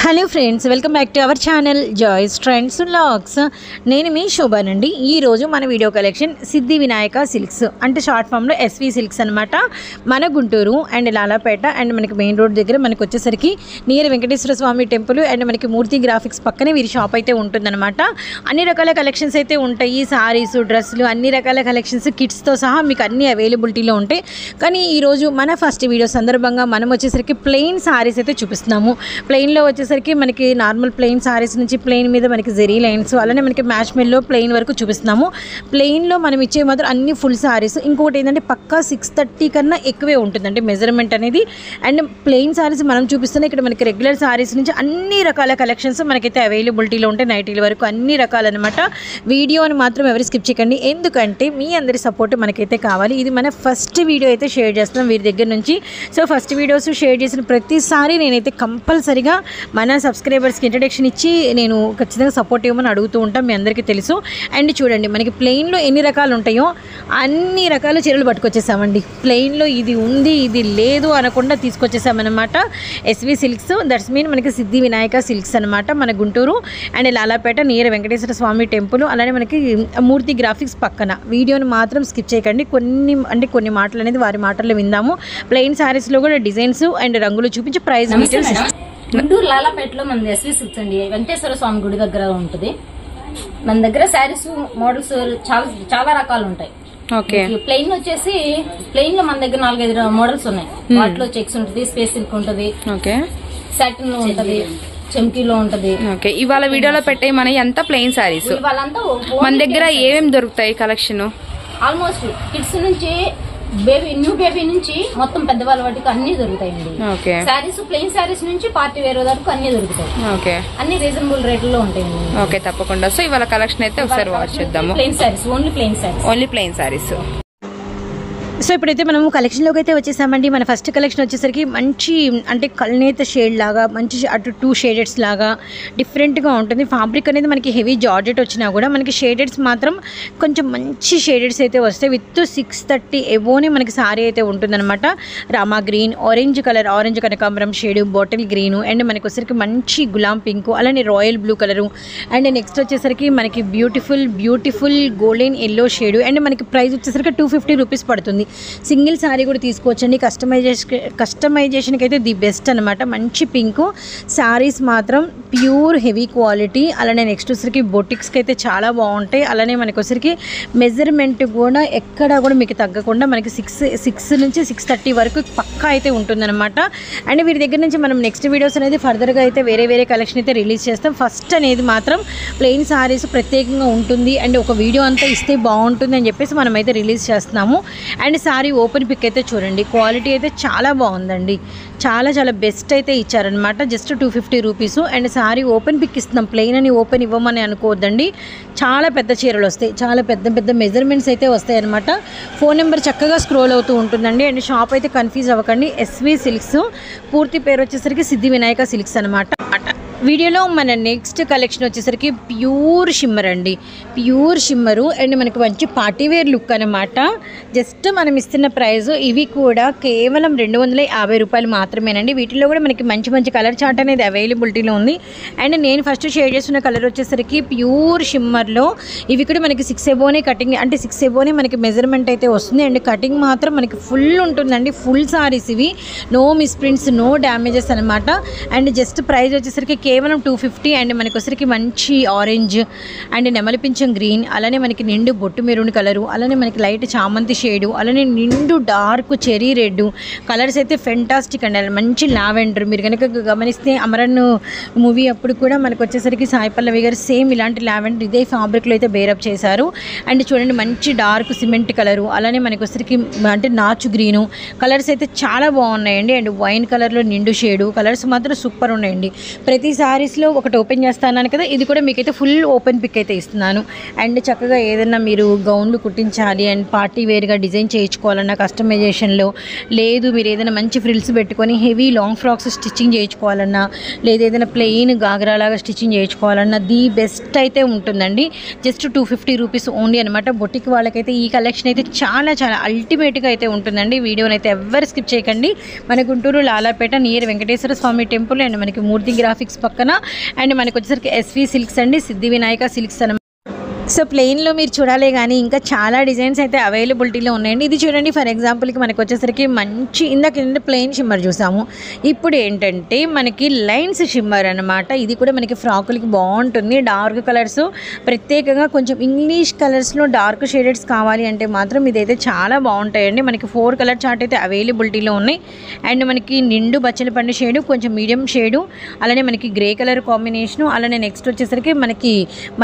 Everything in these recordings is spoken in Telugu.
Hello friends, welcome back to our channel Joys Trends Vlogs. నేను మీ శోభానండి. ఈరోజు మన video collection Siddhi Vinayaka silks అంటే షార్ట్ ఫామ్లో ఎస్వి సిల్క్స్ అనమాట. మన గుంటూరు అండ్ లాలాపేట అండ్ మనకి మెయిన్ రోడ్ దగ్గర మనకి వచ్చేసరికి near Venkateswara Swamy temple and మనకి మూర్తి గ్రాఫిక్స్ పక్కనే వీరి షాప్ అయితే ఉంటుందన్నమాట. అన్ని రకాల కలెక్షన్స్ అయితే ఉంటాయి. సారీస్, డ్రెస్సులు, అన్ని రకాల కలెక్షన్స్ కిడ్స్తో సహా మీకు అన్ని అవైలబిలిటీలో ఉంటాయి. కానీ ఈరోజు మన ఫస్ట్ వీడియో సందర్భంగా మనం వచ్చేసరికి ప్లెయిన్ సారీస్ అయితే చూపిస్తున్నాము. ప్లెయిన్లో వచ్చేసరికి మనకి నార్మల్ ప్లెయిన్ సారీస్ నుంచి ప్లెయిన్ మీద మనకి జెరీ లైన్స్, అలానే మనకి మ్యాచ్ మెల్లో ప్లెయిన్ వరకు చూపిస్తున్నాము. ప్లెయిన్లో మనం ఇచ్చే మాత్రం అన్ని ఫుల్ సారీస్. ఇంకొకటి ఏంటంటే పక్కా 630 కన్నా ఎక్కువే ఉంటుందంటే మెజర్మెంట్ అనేది. అండ్ ప్లెయిన్ సారీస్ మనం చూపిస్తున్నాం. ఇక్కడ మనకి రెగ్యులర్ సారీస్ నుంచి అన్ని రకాల కలెక్షన్స్ మనకైతే అవైలబిలిటీలో ఉంటాయి. నైటీల వరకు అన్ని రకాలన్నమాట. వీడియోని మాత్రం ఎవరు స్కిప్ చేయకండి, ఎందుకంటే మీ అందరి సపోర్ట్ మనకైతే కావాలి. ఇది మన ఫస్ట్ వీడియో అయితే షేర్ చేస్తున్నాం వీరి దగ్గర నుంచి. సో ఫస్ట్ వీడియోస్ షేర్ చేసిన ప్రతిసారి నేనైతే కంపల్సరిగా మన సబ్స్క్రైబర్స్కి ఇంట్రడక్షన్ ఇచ్చి నేను ఖచ్చితంగా సపోర్ట్ ఇవ్వమని అడుగుతూ ఉంటాం, మీ అందరికీ తెలుసు. అండ్ చూడండి, మనకి ప్లెయిన్లో ఎన్ని రకాలు ఉంటాయో అన్ని రకాల చీరలు పట్టుకొచ్చేసామండి. ప్లెయిన్లో ఇది ఉంది ఇది లేదు అనకుండా తీసుకొచ్చేసామన్నమాట. ఎస్వి సిల్క్స్, దట్స్ మీన్ మనకి సిద్ధి వినాయక సిల్క్స్ అనమాట. మన Guntur and Lalapet near Venkateswara Swamy temple, అలానే మనకి మూర్తి గ్రాఫిక్స్ పక్కన. వీడియోని మాత్రం స్కిప్ చేయకండి. కొన్ని మాటలు అనేది వారి మాటల్లో విందాము. ప్లెయిన్ శారీస్లో కూడా డిజైన్స్ అండ్ రంగులు చూపించి ప్రైస్ డీటెయిల్స్. గుంటూరు లాలాపేటలో మన ఎస్వి సిల్క్స్ అండి, వెంకటేశ్వర స్వామి గుడి దగ్గర ఉంటుంది. మన దగ్గర శారీస్ మోడల్స్ చాలా రకాలు ఉంటాయి. ప్లెయిన్ వచ్చేసి ప్లెయిన్ లో మన దగ్గర 4-5 మోడల్స్ ఉన్నాయి. వాటిలో చెక్స్ ఉంటుంది, స్పేస్ సిల్క్ ఉంటుంది, సాటిన్ లో ఉంటది, చెంకీలో ఉంటది. ఇవాళ వీడియోలో పెట్టే మన ఎంత ప్లెయిన్ సారీస్ మన దగ్గర ఏమేమి దొరుకుతాయి కలెక్షన్? ఆల్మోస్ట్ కిడ్స్ నుంచి న్యూ బేబీ నుంచి మొత్తం పెద్దవాళ్ళ వాటికి అన్ని దొరుకుతాయండి. శారీస్ ప్లెయిన్ శారీస్ నుంచి పార్టీ వేర్ వరకు అన్ని దొరుకుతాయి. అన్ని రీజనబుల్ రేట్లలో ఉంటాయండి. ఓకే, తప్పకుండా. సో ఇవాళ కలెక్షన్ అయితే ఒకసారి వాచ్ చేద్దాము. Plain saris, only plain saris. So ఇప్పుడైతే మనము కలెక్షన్లోకి అయితే వచ్చేసామండి. మన ఫస్ట్ కలెక్షన్ వచ్చేసరికి మంచి అంటే కల్నేత షేడ్ లాగా, మంచి అటు 2 షేడెడ్స్ లాగా డిఫరెంట్గా ఉంటుంది. ఫ్యాబ్రిక్ అనేది మనకి హెవీ జార్జెట్ వచ్చినా కూడా మనకి షేడెడ్స్ మాత్రం కొంచెం మంచి షేడెడ్స్ అయితే వస్తాయి. విత్ 630 ఎబోనే మనకి సారీ అయితే ఉంటుందన్నమాట. Rama green, orange colour, orange కనకాంబరం షేడు, బాటిల్ గ్రీను, అండ్ మనకి వచ్చేసరికి మంచి గులాం పింక్, అలానే royal blue colour, and next వచ్చేసరికి మనకి beautiful golden yellow shade. And మనకి ప్రైస్ వచ్చేసరికి 250 రూపీస్ పడుతుంది. సింగిల్ శారీ కూడా తీసుకోవచ్చండి. కస్టమైజేషన్కి అయితే ది బెస్ట్ అనమాట. మంచి పింక్ శారీస్ మాత్రం ప్యూర్ హెవీ క్వాలిటీ. అలానే నెక్స్ట్ వచ్చరికి బొటిక్స్కి అయితే చాలా బాగుంటాయి. అలానే మనకి వచ్చరికి మెజర్మెంట్ కూడా ఎక్కడ కూడా మీకు తగ్గకుండా మనకి 6 నుంచి 630 వరకు పక్కా అయితే ఉంటుందన్నమాట. అండ్ వీరి దగ్గర నుంచి మనం నెక్స్ట్ వీడియోస్ అనేది ఫర్దర్గా అయితే వేరే కలెక్షన్ అయితే రిలీజ్ చేస్తాం. ఫస్ట్ అనేది మాత్రం ప్లెయిన్ శారీస్ ప్రత్యేకంగా ఉంటుంది అండ్ ఒక వీడియో అంతా ఇస్తే బాగుంటుంది అని చెప్పేసి మనం అయితే రిలీజ్ చేస్తున్నాము. అండ్ సారీ ఓపెన్ పిక్ అయితే చూడండి, క్వాలిటీ అయితే చాలా బాగుందండి. చాలా బెస్ట్ అయితే ఇచ్చారనమాట. Just 250 rupees. And sari open pic ఇస్తున్నాం, ప్లెయిన్ అని ఓపెన్ ఇవ్వమని అనుకోవద్దండి. చాలా పెద్ద చీరలు వస్తాయి, చాలా పెద్ద మెజర్మెంట్స్ అయితే వస్తాయి అనమాట. ఫోన్ నెంబర్ చక్కగా స్క్రోల్ అవుతూ ఉంటుందండి. అండ్ షాప్ అయితే కన్ఫ్యూజ్ అవ్వకండి. ఎస్వి సిల్క్స్, పూర్తి పేరు వచ్చేసరికి సిద్ధి వినాయక సిల్క్స్ అనమాట. వీడియోలో మన నెక్స్ట్ కలెక్షన్ వచ్చేసరికి ప్యూర్ షిమ్మర్ అండి. ప్యూర్ షిమ్మరు అండ్ మనకి మంచి పార్టీవేర్ లుక్ అనమాట. జస్ట్ మనం ఇస్తున్న ప్రైస్ ఇవి కూడా కేవలం 250 రూపాయలు మాత్రమేనండి. వీటిలో కూడా మనకి మంచి కలర్ చార్ట్ అనేది అవైలబిలిటీలో ఉంది. అండ్ నేను ఫస్ట్ షేర్ చేస్తున్న కలర్ వచ్చేసరికి ప్యూర్ షిమ్మర్లో ఇవి కూడా మనకి 6 ఎబోనే కటింగ్, అంటే 6 ఎబోనే మనకి మెజర్మెంట్ అయితే వస్తుంది. అండ్ కటింగ్ మాత్రం మనకి ఫుల్ ఉంటుందండి. ఫుల్ సారీస్ ఇవి, నో మిస్ప్రింట్స్, నో డ్యామేజెస్ అనమాట. అండ్ జస్ట్ ప్రైస్ వచ్చేసరికి కేవలం 250. అండ్ మనకి వచ్చరికి మంచి ఆరెంజ్ అండ్ నెమలిపించం గ్రీన్, అలానే మనకి నిండు బొట్టు మెరూన్ కలరు, అలానే మనకి లైట్ చామంతి షేడు, అలానే నిండు డార్క్ చెరీ రెడ్ కలర్స్ అయితే ఫెంటాస్టిక్ అండి. మంచి లావెండర్, మీరు కనుక గమనిస్తే అమరన్ మూవీ అప్పుడు కూడా మనకు వచ్చేసరికి సాయి పల్లవి గారు సేమ్ ఇలాంటి లావెండర్ ఇదే ఫ్యాబ్రిక్లో అయితే బేరప్ చేశారు. అండ్ చూడండి మంచి డార్క్ సిమెంట్ కలరు, అలానే మనకి వచ్చరికి అంటే నాచు గ్రీను కలర్స్ అయితే చాలా బాగున్నాయండి. అండ్ వైన్ కలర్లో నిండు షేడు కలర్స్ మాత్రం సూపర్ ఉన్నాయండి. ప్రతి సారీస్లో ఒకటి ఓపెన్ చేస్తాను కదా, ఇది కూడా మీకైతే ఫుల్ ఓపెన్ పిక్ అయితే ఇస్తున్నాను. అండ్ చక్కగా ఏదైనా మీరు గౌన్లు కుట్టించాలి అండ్ పార్టీ వేర్గా డిజైన్ చేయించుకోవాలన్నా కస్టమైజేషన్లో, లేదు మీరు ఏదైనా మంచి ఫ్రిల్స్ పెట్టుకొని హెవీ లాంగ్ ఫ్రాక్స్ స్టిచ్చింగ్ చేయించుకోవాలన్నా, లేదా ఏదైనా ప్లెయిన్ గాగ్రాలాగా స్టిచ్చింగ్ చేయించుకోవాలన్నా ది బెస్ట్ అయితే ఉంటుందండి. జస్ట్ 250 రూపీస్ ఓన్లీ అనమాట. బొటిక్ వాళ్ళకైతే ఈ కలెక్షన్ అయితే చాలా అల్టిమేట్గా అయితే ఉంటుందండి. వీడియోని అయితే ఎవ్వరు స్కిప్ చేయకండి. మన Guntur Lalapet near Venkateswara Swamy temple and మనకి మూర్తి గ్రాఫిక్స్ పక్కన. అండ్ మనకు వచ్చేసరికి ఎస్వి సిల్క్స్ అండి, సిద్ధి వినాయక సిల్క్స్ అనమాట. సో ప్లెయిన్లో మీరు చూడాలే కానీ ఇంకా చాలా డిజైన్స్ అయితే అవైలబిలిటీలో ఉన్నాయండి. ఇది చూడండి, ఫర్ ఎగ్జాంపుల్కి మనకు వచ్చేసరికి మంచి ఇందాక ప్లెయిన్ షిమ్మర్ చూసాము, ఇప్పుడు ఏంటంటే మనకి లైన్స్ షిమ్మర్ అనమాట. ఇది కూడా మనకి ఫ్రాకులకి బాగుంటుంది. డార్క్ కలర్స్, ప్రత్యేకంగా కొంచెం ఇంగ్లీష్ కలర్స్లో డార్క్ షేడెడ్స్ కావాలి అంటే మాత్రం ఇదైతే చాలా బాగుంటాయండి. మనకి 4 కలర్ చార్ట్ అయితే అవైలబిలిటీలో ఉన్నాయి. అండ్ మనకి నిండు బచ్చల పండు షేడు, కొంచెం మీడియం షేడు, అలానే మనకి గ్రే కలర్ కాంబినేషను, అలానే నెక్స్ట్ వచ్చేసరికి మనకి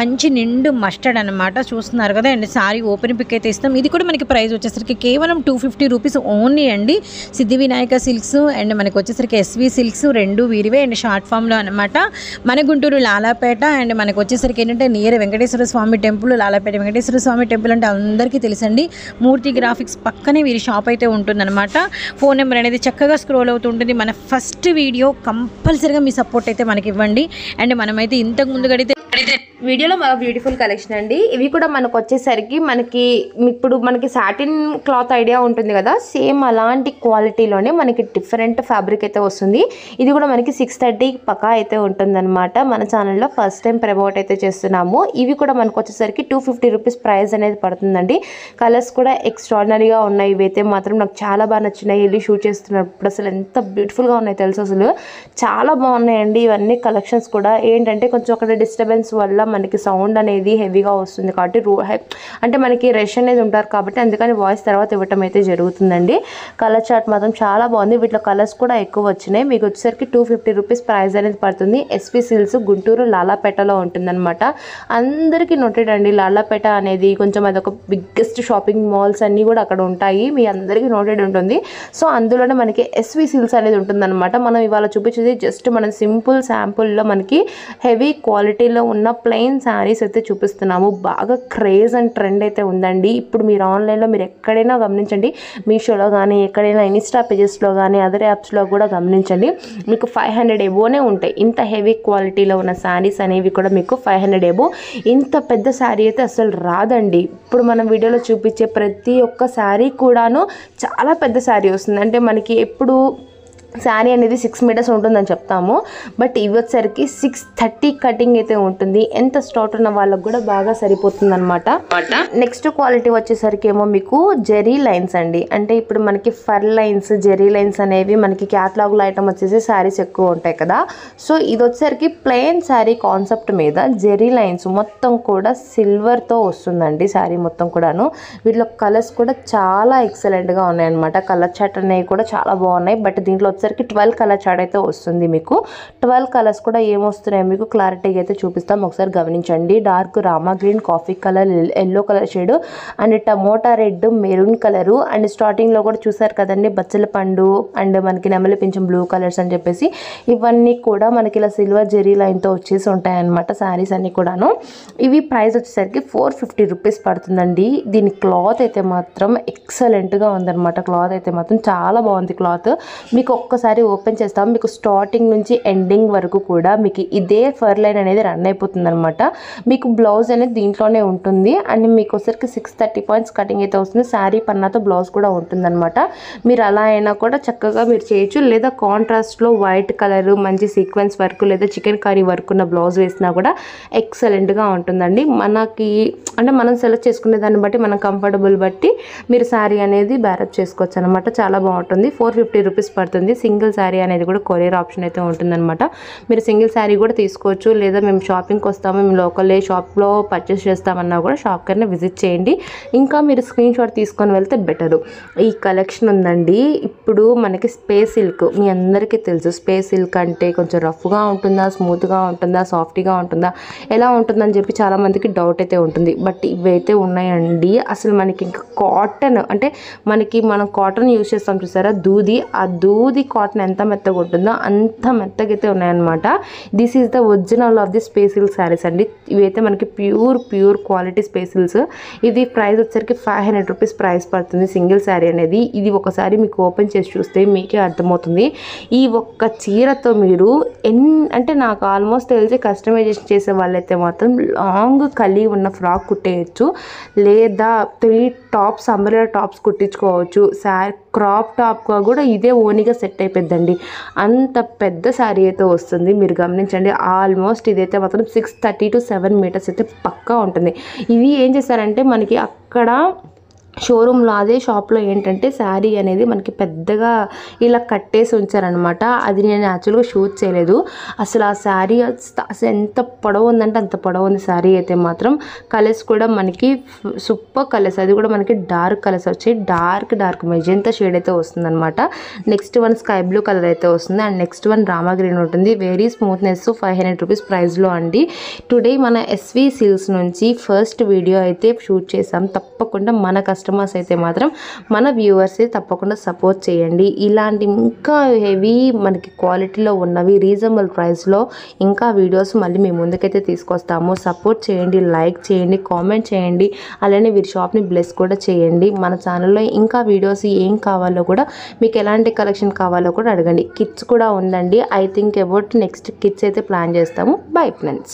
మంచి నిండు మస్టర్డ్ అనమాట. చూస్తున్నారు కదా. అండ్ సారీ ఓపెన్ పిక్ అయితే ఇస్తాం. ఇది కూడా మనకి ప్రైస్ వచ్చేసరికి కేవలం 250 రూపీస్ ఓన్లీ అండి. సిద్ధి వినాయక సిల్క్స్ అండ్ మనకి వచ్చేసరికి ఎస్వి సిల్క్స్ రెండు వీరివే అండ్ షార్ట్ ఫామ్లో అనమాట. మన గుంటూరు లాలాపేట అండ్ మనకు వచ్చేసరికి ఏంటంటే near Venkateswara Swamy temple, Lalapet Venkateswara Swamy temple అంటే అందరికీ తెలుసండి. మూర్తి గ్రాఫిక్స్ పక్కనే వీరి షాప్ అయితే ఉంటుందన్నమాట. ఫోన్ నెంబర్ అనేది చక్కగా స్క్రోల్ అవుతుంటుంది. మన ఫస్ట్ వీడియో కంపల్సరీగా మీ సపోర్ట్ అయితే మనకి ఇవ్వండి. అండ్ మనమైతే ఇంతకు ముందు గడితే వీడియోలో బాగా బ్యూటిఫుల్ కలెక్షన్ అండి. ఇవి కూడా మనకు వచ్చేసరికి ఇప్పుడు మనకి సాటిన్ క్లాత్ ఐడియా ఉంటుంది కదా, సేమ్ అలాంటి క్వాలిటీలోనే మనకి డిఫరెంట్ ఫ్యాబ్రిక్ అయితే వస్తుంది. ఇది కూడా మనకి 630 పక్కా అయితే ఉంటుందన్నమాట. మన ఛానల్లో ఫస్ట్ టైం ప్రమోట్ అయితే చేస్తున్నాము. ఇవి కూడా మనకు వచ్చేసరికి 250 రూపీస్ ప్రైస్ అనేది పడుతుందండి. కలర్స్ కూడా ఎక్స్ట్రాడినరీగా ఉన్నాయి. ఇవైతే మాత్రం నాకు చాలా బాగా నచ్చినాయి. వెళ్ళి షూట్ చేస్తున్నప్పుడు అసలు ఎంత బ్యూటిఫుల్గా ఉన్నాయి తెలుసు, అసలు చాలా బాగున్నాయండి. ఇవన్నీ కలెక్షన్స్ కూడా ఏంటంటే కొంచెం అక్కడ డిస్టర్బెన్స్ వల్ల మనకి సౌండ్ అనేది హెవీగా వస్తుంది కాబట్టి అంటే మనకి రష్ అనేది ఉంటారు కాబట్టి అందుకని వాయిస్ తర్వాత ఇవ్వటం అయితే జరుగుతుందండి. కలర్ చార్ట్ మాత్రం చాలా బాగుంది. వీటిలో కలర్స్ కూడా ఎక్కువ వచ్చినాయి. మీకు వచ్చేసరికి 250 రూపీస్ ప్రైస్ అనేది పడుతుంది. ఎస్పీ సిల్క్స్ గుంటూరు లాలాపేటలో ఉంటుందన్నమాట. అందరికీ నోటెడ్ అండి. లాలాపేట అనేది కొంచెం అదొక బిగ్గెస్ట్ షాపింగ్ మాల్స్ అన్నీ కూడా అక్కడ ఉంటాయి. మీ అందరికీ నోటెడ్ ఉంటుంది. సో అందులోనే మనకి ఎస్వి సిల్క్స్ అనేది ఉంటుందన్నమాట. మనం ఇవాళ చూపించేది జస్ట్ మనం సింపుల్ శాంపుల్లో మనకి హెవీ క్వాలిటీలో ఉన్న ప్లెయిన్ శారీస్ అయితే చూపిస్తున్నాము. బాగా క్రేజ్ అండ్ ట్రెండ్ అయితే ఉందండి. ఇప్పుడు మీరు ఆన్లైన్లో మీరు ఎక్కడైనా గమనించండి, మీషోలో కానీ ఎక్కడైనా ఇన్స్టా పేజెస్లో కానీ అదర్ యాప్స్లో కూడా గమనించండి, మీకు 500 ఎబోనే ఉంటాయి. ఇంత హెవీ క్వాలిటీలో ఉన్న శారీస్ అనేవి కూడా మీకు 500 ఎబో. ఇంత పెద్ద శారీ అయితే అసలు రాదండి. ఇప్పుడు మనం వీడియోలో చూపించే ప్రతి ఒక్క శారీ కూడాను చాలా పెద్ద శారీ వస్తుంది. అంటే మనకి ఎప్పుడు శారీ అనేది 6 మీటర్స్ ఉంటుందని చెప్తాము, బట్ ఇవి వచ్చేసరికి 630 కటింగ్ అయితే ఉంటుంది. ఎంత స్టార్ట్ ఉన్న వాళ్ళకు కూడా బాగా సరిపోతుంది అనమాట. నెక్స్ట్ క్వాలిటీ వచ్చేసరికి ఏమో మీకు జెరీ లైన్స్ అండి. అంటే ఇప్పుడు మనకి ఫర్ లైన్స్, జెరీ లైన్స్ అనేవి మనకి క్యాటలాగ్లో ఐటమ్ వచ్చేసి శారీస్ ఎక్కువ ఉంటాయి కదా. సో ఇది వచ్చేసరికి ప్లెయిన్ శారీ కాన్సెప్ట్ మీద జెరీ లైన్స్ మొత్తం కూడా సిల్వర్తో వస్తుందండి శారీ మొత్తం కూడాను. వీటిలో కలర్స్ కూడా చాలా ఎక్సలెంట్గా ఉన్నాయన్నమాట. కలర్ చార్ట్ అనేవి కూడా చాలా బాగున్నాయి. బట్ దీంట్లో 12 కలర్ చార్ట్ అయితే వస్తుంది. మీకు 12 కలర్స్ కూడా ఏమొస్తున్నాయో మీకు క్లారిటీగా అయితే చూపిస్తాం. ఒకసారి గమనించండి. Dark Rama green, coffee colour, yellow colour shade and tomato red, maroon colour and స్టార్టింగ్లో కూడా చూసారు కదండి బచ్చల పండు అండ్ మనకి నెమలి పింఛం బ్లూ కలర్స్ అని చెప్పేసి ఇవన్నీ కూడా మనకి ఇలా సిల్వర్ జెరీ లైన్తో వచ్చేసి ఉంటాయన్నమాట శారీస్ అన్నీ కూడాను. ఇవి ప్రైస్ వచ్చేసరికి 450 రూపీస్ పడుతుందండి. దీని క్లాత్ అయితే మాత్రం ఎక్సలెంట్గా ఉందన్నమాట. క్లాత్ అయితే మాత్రం చాలా బాగుంది. క్లాత్ మీకు ఒక్కసారి ఓపెన్ చేస్తాం, మీకు స్టార్టింగ్ నుంచి ఎండింగ్ వరకు కూడా మీకు ఇదే ఫర్ లైన్ అనేది రన్ అయిపోతుంది అనమాట. మీకు బ్లౌజ్ అనేది దీంట్లోనే ఉంటుంది అండ్ మీకు వచ్చరికి 630 పాయింట్స్ కటింగ్ అయితే వస్తుంది. శారీ పన్నాతో బ్లౌజ్ కూడా ఉంటుందన్నమాట. మీరు అలా అయినా కూడా చక్కగా మీరు చేయొచ్చు, లేదా కాంట్రాస్ట్లో వైట్ కలర్ మంచి సీక్వెన్స్ వర్క్ లేదా చికెన్ కర్రీ వర్క్ ఉన్న బ్లౌజ్ వేసినా కూడా ఎక్సలెంట్గా ఉంటుందండి. మనకి అంటే మనం సెలెక్ట్ చేసుకునే దాన్ని బట్టి మనం కంఫర్టబుల్ బట్టి మీరు శారీ అనేది బ్యారప్ చేసుకోవచ్చు అనమాట. చాలా బాగుంటుంది. 450 రూపీస్ పడుతుంది. సింగిల్ శారీ అనేది కూడా కొరియర్ ఆప్షన్ అయితే ఉంటుందన్నమాట. మీరు సింగిల్ శారీ కూడా తీసుకోవచ్చు, లేదా మేము షాపింగ్కి వస్తాము, మేము లోకల్ షాప్లో పర్చేస్ చేస్తామన్నా కూడా షాప్కి అయినా విజిట్ చేయండి. ఇంకా మీరు స్క్రీన్ షాట్ తీసుకొని వెళ్తే బెటరు. ఈ కలెక్షన్ ఉందండి. ఇప్పుడు మనకి స్పేస్ సిల్క్ మీ అందరికీ తెలుసు. స్పేస్ సిల్క్ అంటే కొంచెం రఫ్గా ఉంటుందా, స్మూత్గా ఉంటుందా, సాఫ్ట్గా ఉంటుందా, ఎలా ఉంటుందని చెప్పి చాలామందికి డౌట్ అయితే ఉంటుంది. బట్ ఇవైతే ఉన్నాయండి. అసలు మనకి ఇంకా కాటన్ అంటే మనం కాటన్ యూజ్ చేస్తాం చూసారా, దూది, ఆ దూది కాటన్ ఎంత మెత్తగా ఉంటుందో అంత మెత్తగైతే ఉన్నాయన్నమాట. This is the original of the space silk saris అండి. ఇవైతే మనకి ప్యూర్ క్వాలిటీ స్పేస్ సిల్క్స్. ఇది ప్రైస్ వచ్చేసరికి 500 రూపీస్ ప్రైస్ పడుతుంది సింగిల్ శారీ అనేది. ఇది ఒకసారి మీకు ఓపెన్ చేసి చూస్తే మీకే అర్థమవుతుంది. ఈ ఒక్క చీరతో మీరు అంటే నాకు ఆల్మోస్ట్ తెలిసి కస్టమైజేషన్ చేసే వాళ్ళైతే మాత్రం లాంగ్ కలి ఉన్న ఫ్రాక్ కుట్టేయచ్చు, లేదా 3 టాప్స్ అంబ్రెల్లా టాప్స్ కుట్టించుకోవచ్చు. క్రాప్ టాప్గా కూడా ఇదే ఓనిగా సెట్ అయిపోద్దండి. అంత పెద్ద శారీ అయితే వస్తుంది. మీరు గమనించండి, ఆల్మోస్ట్ ఇదైతే మాత్రం 630 to 7 మీటర్స్ అయితే పక్కా ఉంటుంది. ఇవి ఏం చేశారంటే మనకి అక్కడ షోరూంలో అదే షాప్లో ఏంటంటే శారీ అనేది మనకి పెద్దగా ఇలా కట్టేసి ఉంచారనమాట. అది నేను యాక్చువల్గా షూట్ చేయలేదు. అసలు ఆ శారీ అసలు ఎంత పొడవు ఉందంటే అంత పొడవు ఉంది శారీ అయితే మాత్రం. కలర్స్ కూడా మనకి సూపర్ కలర్స్, అది కూడా మనకి డార్క్ కలర్స్ వచ్చాయి. డార్క్ మెజెంతా షేడ్ అయితే వస్తుంది అనమాట. Next one sky blue colour అయితే వస్తుంది. And next one Rama green ఉంటుంది. వెరీ స్మూత్నెస్, 500 రూపీస్ ప్రైస్లో అండి. టుడే మన ఎస్వి సిల్క్స్ నుంచి ఫస్ట్ వీడియో అయితే షూట్ చేసాం. తప్పకుండా మన కస్టమర్స్ అయితే మాత్రం మన వ్యూవర్స్ తప్పకుండా సపోర్ట్ చేయండి. ఇలాంటి ఇంకా హెవీ మనకి క్వాలిటీలో ఉన్నవి రీజనబుల్ ప్రైస్లో ఇంకా వీడియోస్ మళ్ళీ మేము ముందుకైతే తీసుకొస్తాము. సపోర్ట్ చేయండి, లైక్ చేయండి, కామెంట్ చేయండి. అలానే వీరి షాప్ని బ్లెస్ కూడా చేయండి. మన ఛానల్లో ఇంకా వీడియోస్ ఏం కావాలో కూడా, మీకు ఎలాంటి కలెక్షన్ కావాలో కూడా అడగండి. కిడ్స్ కూడా ఉందండి. I think about next kids అయితే ప్లాన్ చేస్తాము. Bye friends.